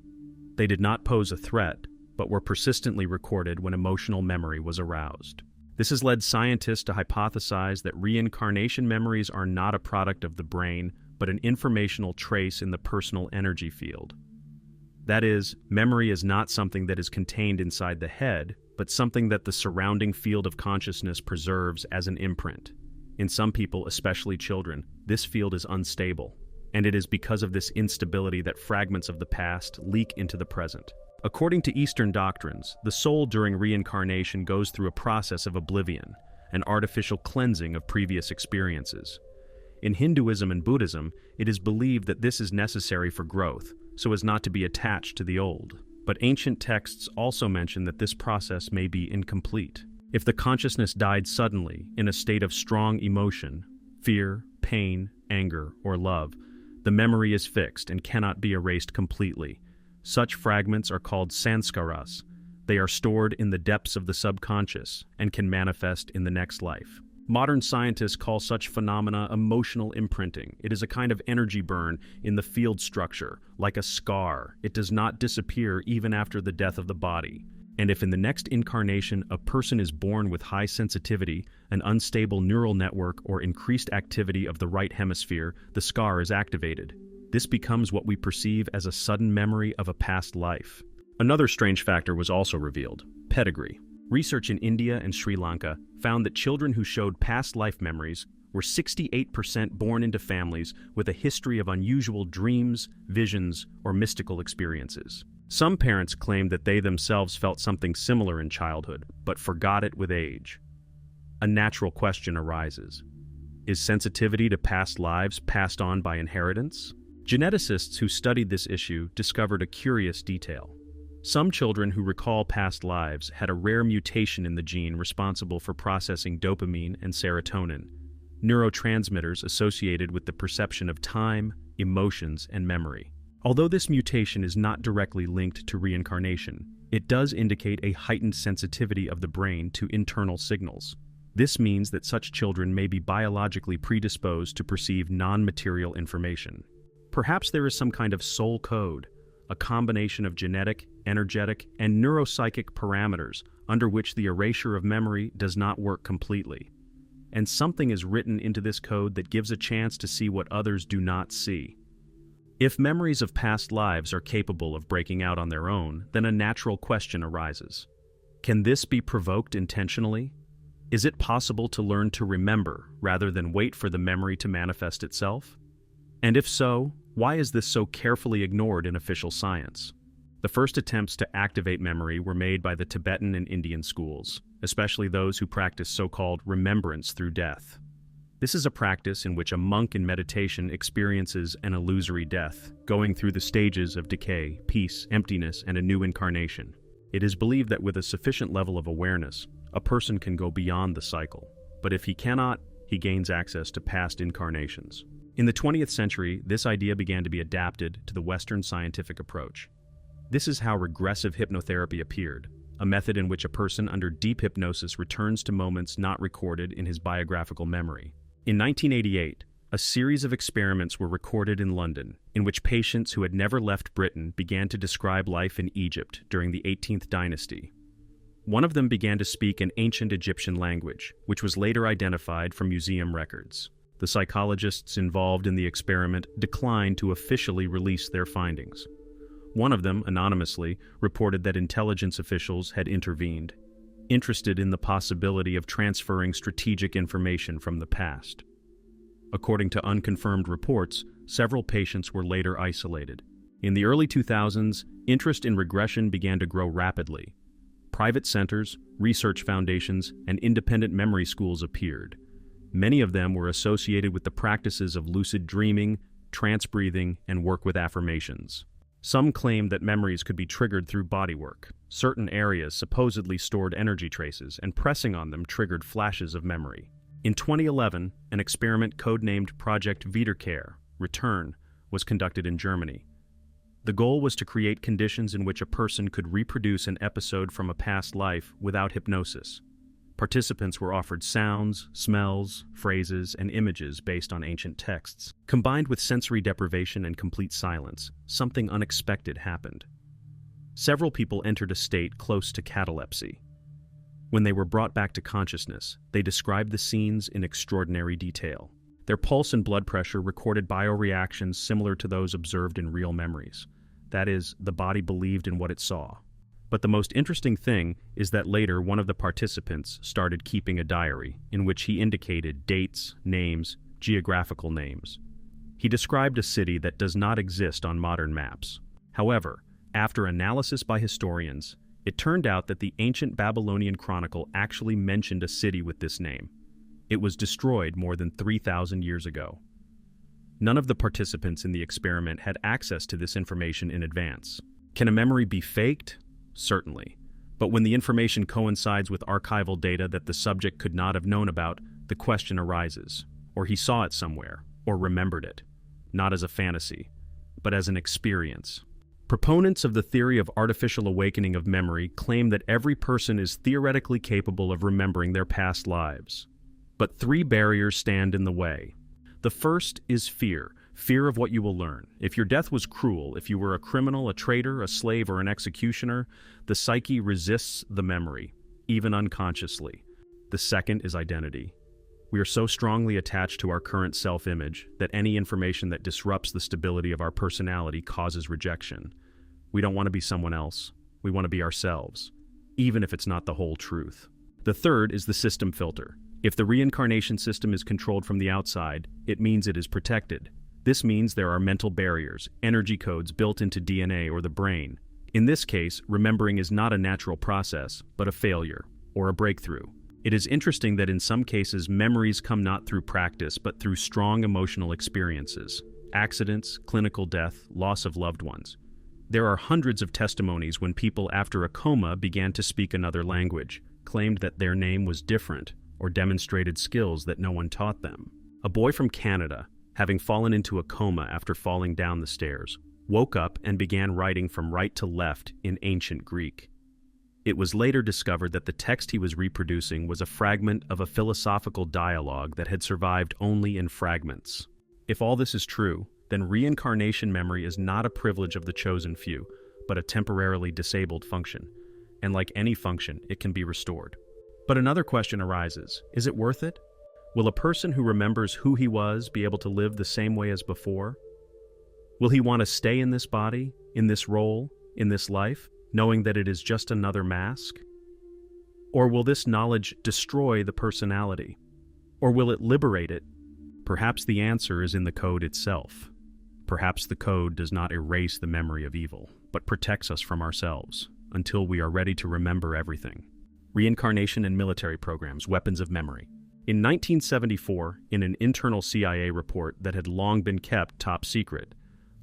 They did not pose a threat, but were persistently recorded when emotional memory was aroused. This has led scientists to hypothesize that reincarnation memories are not a product of the brain, but an informational trace in the personal energy field. That is, memory is not something that is contained inside the head, but something that the surrounding field of consciousness preserves as an imprint. In some people, especially children, this field is unstable, and it is because of this instability that fragments of the past leak into the present. According to Eastern doctrines, the soul during reincarnation goes through a process of oblivion, an artificial cleansing of previous experiences. In Hinduism and Buddhism, it is believed that this is necessary for growth, so as not to be attached to the old. But ancient texts also mention that this process may be incomplete. If the consciousness died suddenly, in a state of strong emotion, fear, pain, anger, or love, the memory is fixed and cannot be erased completely. Such fragments are called sanskaras. They are stored in the depths of the subconscious and can manifest in the next life. Modern scientists call such phenomena emotional imprinting. It is a kind of energy burn in the field structure, like a scar. It does not disappear even after the death of the body. And if in the next incarnation a person is born with high sensitivity, an unstable neural network, or increased activity of the right hemisphere, the scar is activated. This becomes what we perceive as a sudden memory of a past life. Another strange factor was also revealed: pedigree. Research in India and Sri Lanka found that children who showed past life memories were 68% born into families with a history of unusual dreams, visions, or mystical experiences. Some parents claimed that they themselves felt something similar in childhood, but forgot it with age. A natural question arises: is sensitivity to past lives passed on by inheritance? Geneticists who studied this issue discovered a curious detail. Some children who recall past lives had a rare mutation in the gene responsible for processing dopamine and serotonin, neurotransmitters associated with the perception of time, emotions, and memory. Although this mutation is not directly linked to reincarnation, it does indicate a heightened sensitivity of the brain to internal signals. This means that such children may be biologically predisposed to perceive non-material information. Perhaps there is some kind of soul code, a combination of genetic, energetic, and neuropsychic parameters under which the erasure of memory does not work completely. And something is written into this code that gives a chance to see what others do not see. If memories of past lives are capable of breaking out on their own, then a natural question arises. Can this be provoked intentionally? Is it possible to learn to remember rather than wait for the memory to manifest itself? And if so, why is this so carefully ignored in official science? The first attempts to activate memory were made by the Tibetan and Indian schools, especially those who practice so-called remembrance through death. This is a practice in which a monk in meditation experiences an illusory death, going through the stages of decay, peace, emptiness, and a new incarnation. It is believed that with a sufficient level of awareness, a person can go beyond the cycle. But if he cannot, he gains access to past incarnations. In the 20th century, this idea began to be adapted to the Western scientific approach. This is how regressive hypnotherapy appeared, a method in which a person under deep hypnosis returns to moments not recorded in his biographical memory. In 1988, a series of experiments were recorded in London, in which patients who had never left Britain began to describe life in Egypt during the 18th dynasty. One of them began to speak an ancient Egyptian language, which was later identified from museum records. The psychologists involved in the experiment declined to officially release their findings. One of them, anonymously, reported that intelligence officials had intervened, interested in the possibility of transferring strategic information from the past. According to unconfirmed reports, several patients were later isolated. In the early 2000s, interest in regression began to grow rapidly. Private centers, research foundations, and independent memory schools appeared. Many of them were associated with the practices of lucid dreaming, trance breathing, and work with affirmations. Some claimed that memories could be triggered through bodywork. Certain areas supposedly stored energy traces, and pressing on them triggered flashes of memory. In 2011, an experiment codenamed Project Wiederkehr, Return, was conducted in Germany. The goal was to create conditions in which a person could reproduce an episode from a past life without hypnosis. Participants were offered sounds, smells, phrases, and images based on ancient texts. Combined with sensory deprivation and complete silence, something unexpected happened. Several people entered a state close to catalepsy. When they were brought back to consciousness, they described the scenes in extraordinary detail. Their pulse and blood pressure recorded bioreactions similar to those observed in real memories. That is, the body believed in what it saw. But the most interesting thing is that later one of the participants started keeping a diary in which he indicated dates, names, geographical names. He described a city that does not exist on modern maps. However, after analysis by historians, it turned out that the ancient Babylonian chronicle actually mentioned a city with this name. It was destroyed more than 3,000 years ago. None of the participants in the experiment had access to this information in advance. Can a memory be faked? Certainly. But when the information coincides with archival data that the subject could not have known about, the question arises. Or he saw it somewhere, or remembered it. Not as a fantasy, but as an experience. Proponents of the theory of artificial awakening of memory claim that every person is theoretically capable of remembering their past lives. But three barriers stand in the way. The first is fear. Fear of what you will learn. If your death was cruel, if you were a criminal, a traitor, a slave, or an executioner, the psyche resists the memory, even unconsciously. The second is identity. We are so strongly attached to our current self-image that any information that disrupts the stability of our personality causes rejection. We don't want to be someone else. We want to be ourselves, even if it's not the whole truth. The third is the system filter. If the reincarnation system is controlled from the outside, it means it is protected. This means there are mental barriers, energy codes built into DNA or the brain. In this case, remembering is not a natural process, but a failure, or a breakthrough. It is interesting that in some cases memories come not through practice, but through strong emotional experiences. Accidents, clinical death, loss of loved ones. There are hundreds of testimonies when people after a coma began to speak another language, claimed that their name was different, or demonstrated skills that no one taught them. A boy from Canada, having fallen into a coma after falling down the stairs, woke up and began writing from right to left in ancient Greek. It was later discovered that the text he was reproducing was a fragment of a philosophical dialogue that had survived only in fragments. If all this is true, then reincarnation memory is not a privilege of the chosen few, but a temporarily disabled function. And like any function, it can be restored. But another question arises, is it worth it? Will a person who remembers who he was be able to live the same way as before? Will he want to stay in this body, in this role, in this life, knowing that it is just another mask? Or will this knowledge destroy the personality? Or will it liberate it? Perhaps the answer is in the code itself. Perhaps the code does not erase the memory of evil, but protects us from ourselves, until we are ready to remember everything. Reincarnation and military programs, weapons of memory. In 1974, in an internal CIA report that had long been kept top secret,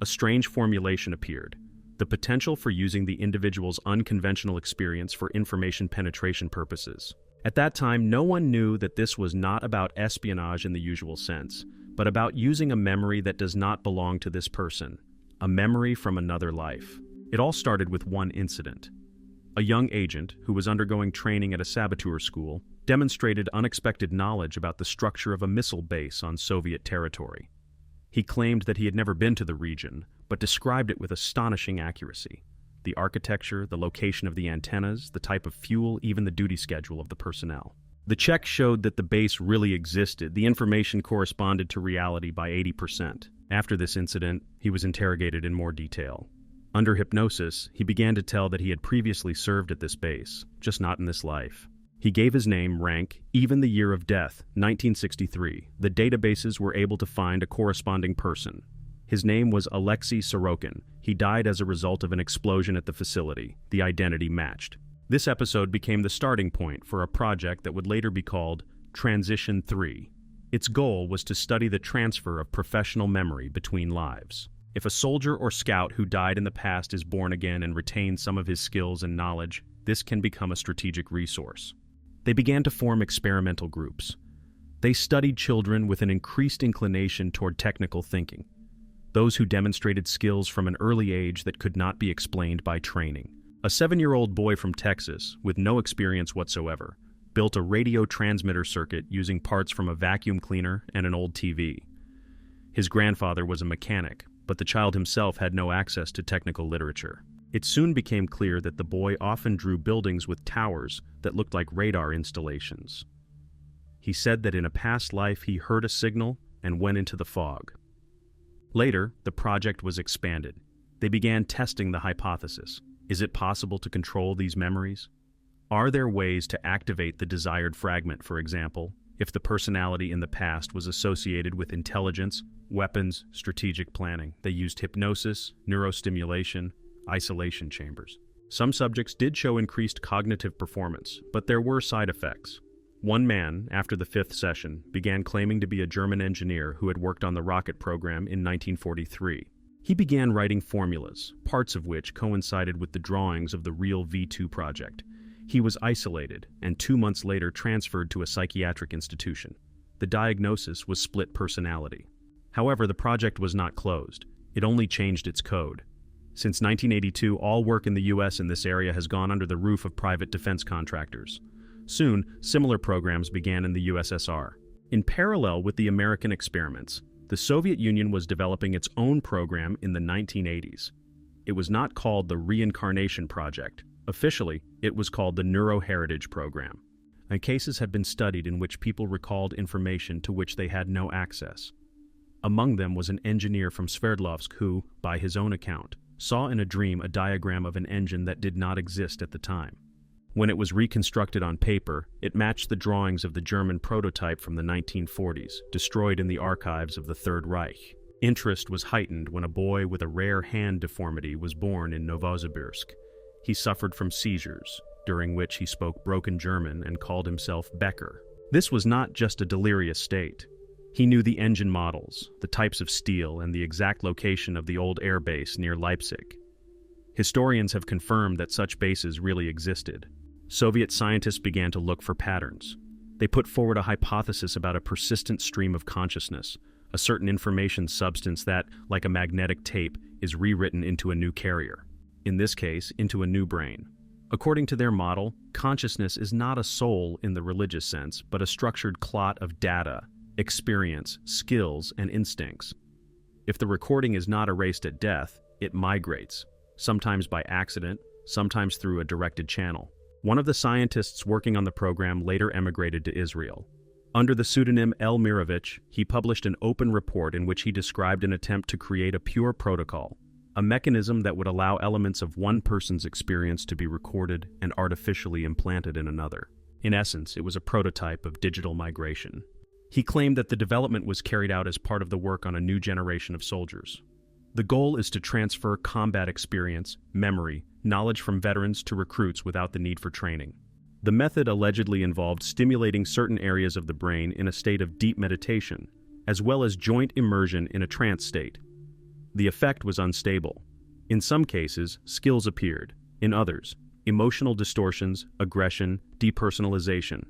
a strange formulation appeared: the potential for using the individual's unconventional experience for information penetration purposes. At that time, no one knew that this was not about espionage in the usual sense, but about using a memory that does not belong to this person, a memory from another life. It all started with one incident. A young agent, who was undergoing training at a saboteur school, demonstrated unexpected knowledge about the structure of a missile base on Soviet territory. He claimed that he had never been to the region, but described it with astonishing accuracy. The architecture, the location of the antennas, the type of fuel, even the duty schedule of the personnel. The check showed that the base really existed. The information corresponded to reality by 80%. After this incident, he was interrogated in more detail. Under hypnosis, he began to tell that he had previously served at this base, just not in this life. He gave his name, rank, even the year of death, 1963. The databases were able to find a corresponding person. His name was Alexei Sorokin. He died as a result of an explosion at the facility. The identity matched. This episode became the starting point for a project that would later be called Transition 3. Its goal was to study the transfer of professional memory between lives. If a soldier or scout who died in the past is born again and retains some of his skills and knowledge, this can become a strategic resource. They began to form experimental groups. They studied children with an increased inclination toward technical thinking. those who demonstrated skills from an early age that could not be explained by training. A 7-year-old boy from Texas, with no experience whatsoever, built a radio transmitter circuit using parts from a vacuum cleaner and an old TV. His grandfather was a mechanic, but the child himself had no access to technical literature. It soon became clear that the boy often drew buildings with towers that looked like radar installations. He said that in a past life he heard a signal and went into the fog. Later, the project was expanded. They began testing the hypothesis. Is it possible to control these memories? Are there ways to activate the desired fragment, for example, if the personality in the past was associated with intelligence, weapons, strategic planning? They used hypnosis, neurostimulation, isolation chambers. Some subjects did show increased cognitive performance, but there were side effects. One man, after the 5th session, began claiming to be a German engineer who had worked on the rocket program in 1943. He began writing formulas, parts of which coincided with the drawings of the real V2 project. He was isolated and 2 months later transferred to a psychiatric institution. The diagnosis was split personality. However, the project was not closed. It only changed its code. Since 1982, all work in the U.S. in this area has gone under the roof of private defense contractors. Soon, similar programs began in the USSR. In parallel with the American experiments, the Soviet Union was developing its own program in the 1980s. It was not called the Reincarnation Project. Officially, it was called the Neuroheritage Program. And cases have been studied in which people recalled information to which they had no access. Among them was an engineer from Sverdlovsk who, by his own account, saw in a dream a diagram of an engine that did not exist at the time. When it was reconstructed on paper, it matched the drawings of the German prototype from the 1940s, destroyed in the archives of the Third Reich. Interest was heightened when a boy with a rare hand deformity was born in Novosibirsk. He suffered from seizures, during which he spoke broken German and called himself Becker. This was not just a delirious state. He knew the engine models, the types of steel, and the exact location of the old air base near Leipzig. Historians have confirmed that such bases really existed. Soviet scientists began to look for patterns. They put forward a hypothesis about a persistent stream of consciousness, a certain information substance that, like a magnetic tape, is rewritten into a new carrier. In this case, into a new brain. According to their model, consciousness is not a soul in the religious sense, but a structured clot of data, experience, skills, and instincts. If the recording is not erased at death, it migrates, sometimes by accident, sometimes through a directed channel. One of the scientists working on the program later emigrated to Israel. Under the pseudonym El Mirovich, he published an open report in which he described an attempt to create a pure protocol, a mechanism that would allow elements of one person's experience to be recorded and artificially implanted in another. In essence, it was a prototype of digital migration. He claimed that the development was carried out as part of the work on a new generation of soldiers. The goal is to transfer combat experience, memory, knowledge from veterans to recruits without the need for training. The method allegedly involved stimulating certain areas of the brain in a state of deep meditation, as well as joint immersion in a trance state. The effect was unstable. In some cases, skills appeared. In others, emotional distortions, aggression, depersonalization.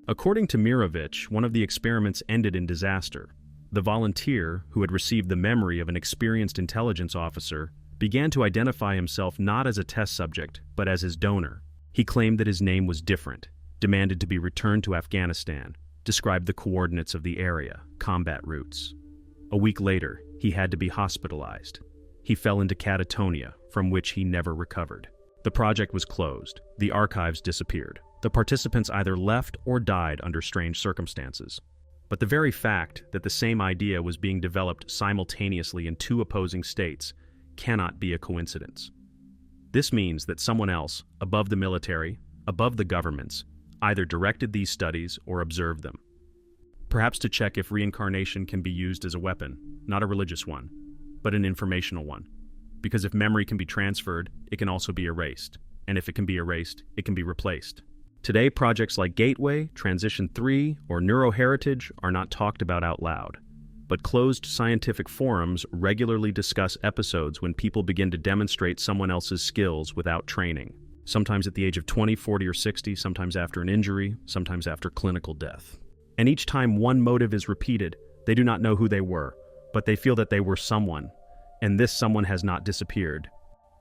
According to Mirovich, one of the experiments ended in disaster. The volunteer, who had received the memory of an experienced intelligence officer, began to identify himself not as a test subject, but as his donor. He claimed that his name was different, demanded to be returned to Afghanistan, described the coordinates of the area, combat routes. A week later, he had to be hospitalized. He fell into catatonia, from which he never recovered. The project was closed. The archives disappeared. The participants either left or died under strange circumstances. But the very fact that the same idea was being developed simultaneously in two opposing states cannot be a coincidence. This means that someone else, above the military, above the governments, either directed these studies or observed them. Perhaps to check if reincarnation can be used as a weapon, not a religious one, but an informational one. Because if memory can be transferred, it can also be erased. And if it can be erased, it can be replaced. Today, projects like Gateway, Transition 3, or Neuroheritage are not talked about out loud. But closed scientific forums regularly discuss episodes when people begin to demonstrate someone else's skills without training. Sometimes at the age of 20, 40, or 60, sometimes after an injury, sometimes after clinical death. And each time one motive is repeated, they do not know who they were, but they feel that they were someone. and this someone has not disappeared.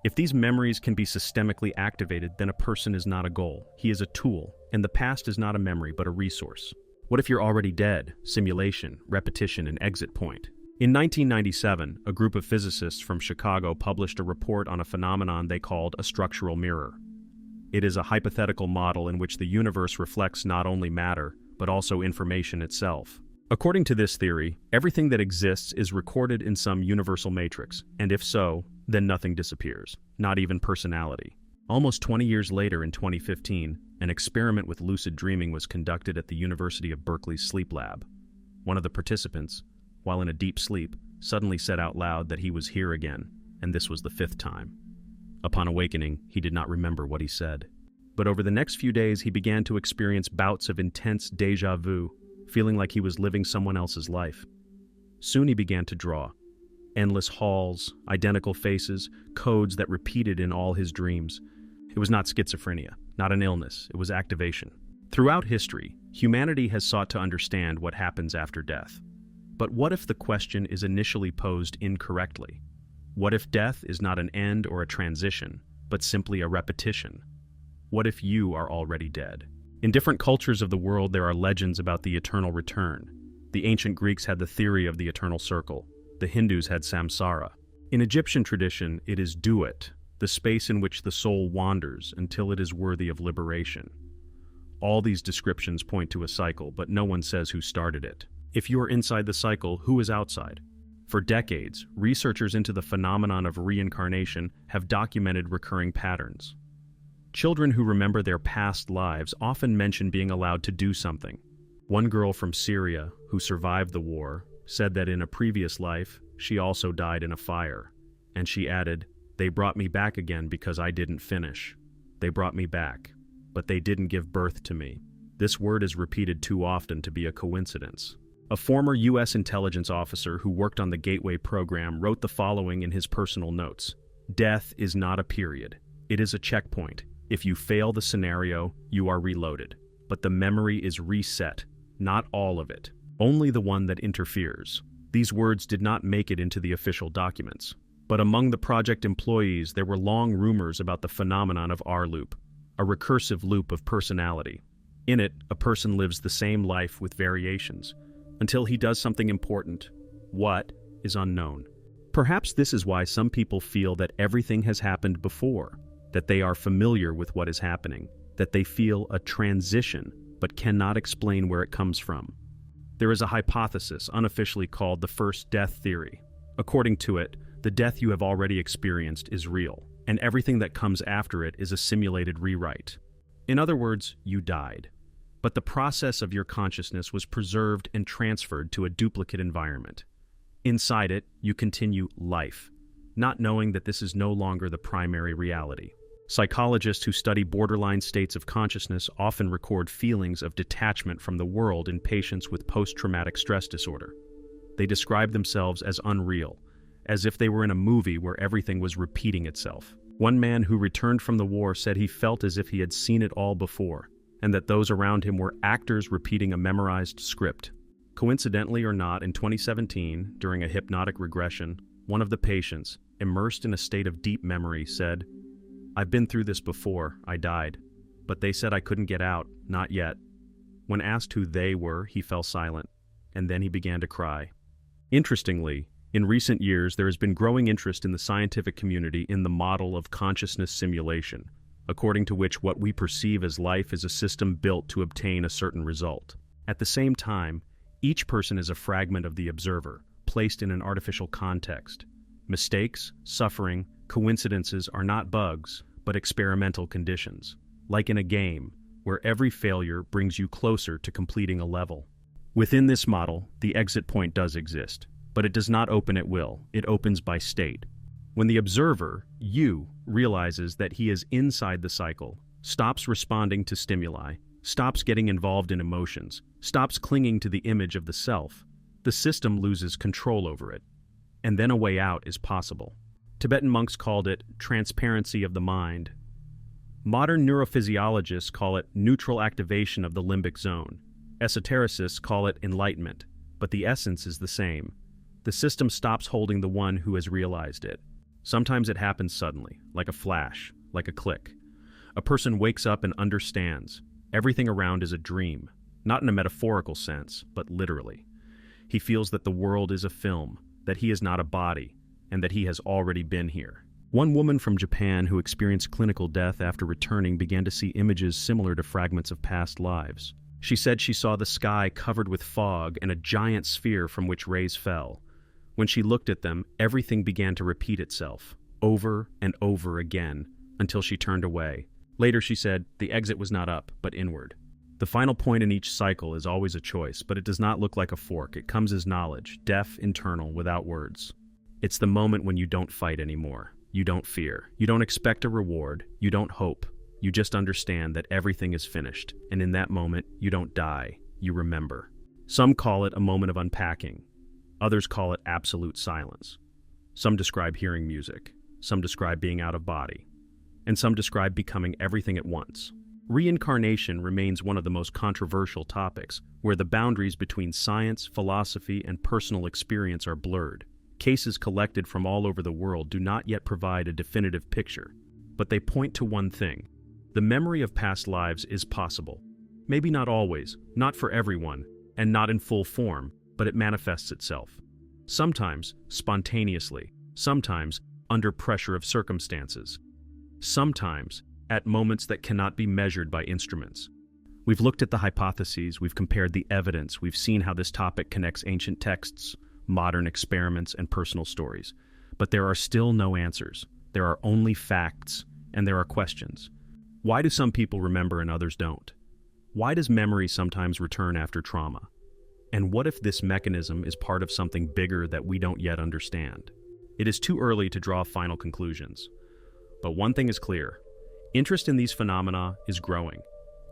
If these memories can be systemically activated, then a person is not a goal. He is a tool, and the past is not a memory but a resource. What if you're already dead? Simulation, repetition, and exit point. In 1997, a group of physicists from Chicago published a report on a phenomenon they called a structural mirror. It is a hypothetical model in which the universe reflects not only matter, but also information itself. According to this theory, everything that exists is recorded in some universal matrix, and if so, then nothing disappears, not even personality. Almost 20 years later, in 2015, an experiment with lucid dreaming was conducted at the University of Berkeley's sleep lab. One of the participants, while in a deep sleep, suddenly said out loud that he was here again, and this was the 5th time. Upon awakening, he did not remember what he said. But over the next few days, he began to experience bouts of intense déjà vu, feeling like he was living someone else's life. Soon he began to draw. Endless halls, identical faces, codes that repeated in all his dreams. It was not schizophrenia, not an illness, it was activation. Throughout history, humanity has sought to understand what happens after death. But what if the question is initially posed incorrectly? What if death is not an end or a transition, but simply a repetition? What if you are already dead? In different cultures of the world, there are legends about the eternal return. The ancient Greeks had the theory of the eternal circle. The Hindus had samsara. In Egyptian tradition, it is duat, the space in which the soul wanders until it is worthy of liberation. All these descriptions point to a cycle, but no one says who started it. If you're inside the cycle, who is outside? For decades, researchers into the phenomenon of reincarnation have documented recurring patterns. Children who remember their past lives often mention being allowed to do something. One girl from Syria, who survived the war, said that in a previous life, she also died in a fire. And she added, "They brought me back again because I didn't finish. They brought me back, but they didn't give birth to me." This word is repeated too often to be a coincidence. A former U.S. intelligence officer who worked on the Gateway program wrote the following in his personal notes: "Death is not a period. It is a checkpoint. If you fail the scenario, you are reloaded. But the memory is reset, not all of it, only the one that interferes." These words did not make it into the official documents. But among the project employees, there were long rumors about the phenomenon of R-loop, a recursive loop of personality. In it, a person lives the same life with variations, until he does something important. What is unknown. Perhaps this is why some people feel that everything has happened before, that they are familiar with what is happening, that they feel a transition, but cannot explain where it comes from. There is a hypothesis unofficially called the first death theory. According to it, the death you have already experienced is real, and everything that comes after it is a simulated rewrite. In other words, you died. But the process of your consciousness was preserved and transferred to a duplicate environment. Inside it, you continue life, not knowing that this is no longer the primary reality. Psychologists who study borderline states of consciousness often record feelings of detachment from the world in patients with post-traumatic stress disorder. They describe themselves as unreal, as if they were in a movie where everything was repeating itself. One man who returned from the war said he felt as if he had seen it all before, and that those around him were actors repeating a memorized script. Coincidentally or not, in 2017, during a hypnotic regression, one of the patients, immersed in a state of deep memory, said, "I've been through this before, I died. But they said I couldn't get out, not yet." When asked who they were, he fell silent, and then he began to cry. Interestingly, in recent years there has been growing interest in the scientific community in the model of consciousness simulation, according to which what we perceive as life is a system built to obtain a certain result. At the same time, each person is a fragment of the observer, placed in an artificial context. Mistakes, suffering, coincidences are not bugs, but experimental conditions, like in a game, where every failure brings you closer to completing a level. Within this model, the exit point does exist, but it does not open at will, it opens by state. When the observer, you, realizes that he is inside the cycle, stops responding to stimuli, stops getting involved in emotions, stops clinging to the image of the self, the system loses control over it. And then a way out is possible. Tibetan monks called it transparency of the mind. Modern neurophysiologists call it neutral activation of the limbic zone. Esotericists call it enlightenment, but the essence is the same. the system stops holding the one who has realized it. Sometimes it happens suddenly, like a flash, like a click. A person wakes up and understands. Everything around is a dream, not in a metaphorical sense, but literally. He feels that the world is a film, that he is not a body, and that he has already been here. One woman from Japan who experienced clinical death after returning began to see images similar to fragments of past lives. She said she saw the sky covered with fog and a giant sphere from which rays fell. When she looked at them, everything began to repeat itself, over and over again, until she turned away. Later she said, the exit was not up, but inward. The final point in each cycle is always a choice, but it does not look like a fork. It comes as knowledge, deaf, internal, without words. It's the moment when you don't fight anymore. You don't fear. You don't expect a reward. You don't hope. You just understand that everything is finished, and in that moment, you don't die. You remember. Some call it a moment of unpacking. Others call it absolute silence. Some describe hearing music. Some describe being out of body. And some describe becoming everything at once. Reincarnation remains one of the most controversial topics, where the boundaries between science, philosophy, and personal experience are blurred. Cases collected from all over the world do not yet provide a definitive picture, but they point to one thing. The memory of past lives is possible. Maybe not always, not for everyone, and not in full form, but it manifests itself. Sometimes spontaneously, sometimes under pressure of circumstances, sometimes at moments that cannot be measured by instruments. We've looked at the hypotheses, we've compared the evidence, we've seen how this topic connects ancient texts, modern experiments, and personal stories. But there are still no answers. There are only facts, and there are questions. Why do some people remember and others don't? Why does memory sometimes return after trauma? And what if this mechanism is part of something bigger that we don't yet understand? It is too early to draw final conclusions. But one thing is clear. Interest in these phenomena is growing.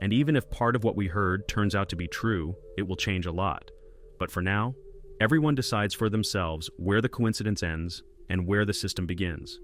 And even if part of what we heard turns out to be true, it will change a lot. But for now, everyone decides for themselves where the coincidence ends and where the system begins.